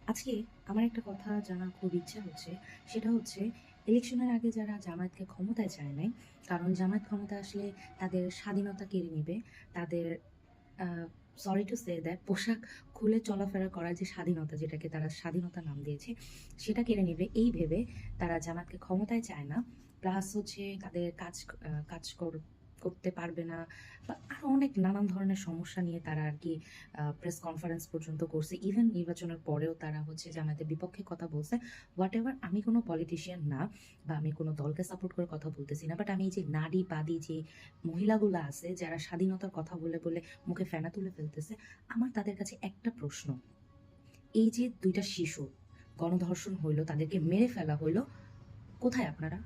আজকে আমার একটা কথা জানার খুব ইচ্ছা হচ্ছে। সেটা হচ্ছে ইলেকশনের আগে যারা জামায়াতকে ক্ষমতায় চায় নাই, কারণ জামায়াত ক্ষমতায় আসলে তাদের স্বাধীনতা কেড়ে নিবে। তাদের আ সরি টু সে দ্যাট পোশাক খুলে চলাফেরা করার যে স্বাধীনতা, যেটাকে তারা স্বাধীনতা নাম দিয়েছে, সেটা কেড়ে নিবে এই ভেবে তারা জামায়াতকে ক্ষমতায় চায় না। প্লাস হচ্ছে তাদের কাজ করতে পারবে না বা আরো অনেক নানান ধরনের সমস্যা নিয়ে তারা আরকি প্রেস কনফারেন্স পর্যন্ত করছে। ইভেন নির্বাচনের পরেও তারা হচ্ছে জামায়াতের বিপক্ষে কথা বলছে। হোয়াটএভার, আমি কোনো পলিটিশিয়ান না বা আমি কোনো দলকে সাপোর্ট করে কথা বলতেছি না। বাট আমি এই যে নারীবাদী যে মহিলাগুলো আছে যারা স্বাধীনতার কথা বলে মুখে ফেনা তুলে ফেলতেছে, আমার তাদের কাছে একটা প্রশ্ন। এই যে ২ টা শিশু গণধর্ষণ হইল, তাদেরকে মেরে ফেলা হইল, কোথায় আপনারা?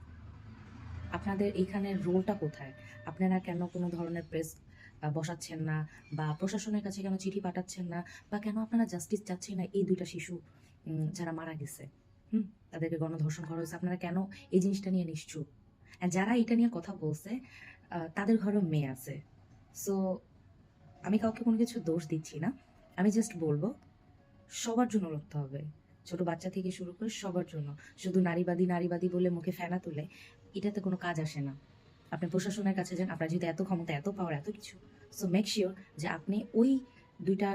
আপনাদের এইখানের রোলটা কোথায়? আপনারা কেন কোনো ধরনের প্রেস বসাচ্ছেন না বা প্রশাসনের কাছে কেন চিঠি পাঠাচ্ছেন না বা কেন আপনারা জাস্টিস চাচ্ছেন না এই ২ টা শিশু যারা মারা গেছে? হুম? তাদেরকে গণধর্ষণ করা হয়েছে। আপনারা কেন এই জিনিসটা নিয়ে নিশ্চুপ? অ্যান্ড যারা এটা নিয়ে কথা বলছে তাদের ঘরেও মেয়ে আছে। সো আমি কাউকে কোনো কিছু দোষ দিচ্ছি না। আমি জাস্ট বলব সবার জন্য লড়তে হবে। ছোট বাচ্চা থেকে শুরু করে সবার জন্য। শুধু নারীবাদী বলে মুখে ফেনা তুলে এটাতে কোনো কাজ আসে না। আপনি প্রশাসনের কাছে যান, আপনার যেহেতু এত ক্ষমতা, এত পাওয়ার, এত কিছু। সো মেক সিওর যে আপনি ওই ২ টা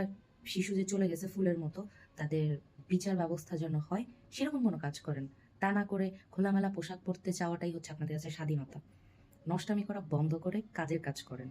শিশু যে চলে গেছে ফুলের মতো, তাদের বিচার ব্যবস্থা যেন হয়, সেরকম কোনো কাজ করেন। তা না করে খোলামেলা পোশাক পরতে চাওয়াটাই হচ্ছে আপনাদের কাছে স্বাধীনতা। নষ্টামি করা বন্ধ করে কাজের কাজ করেন।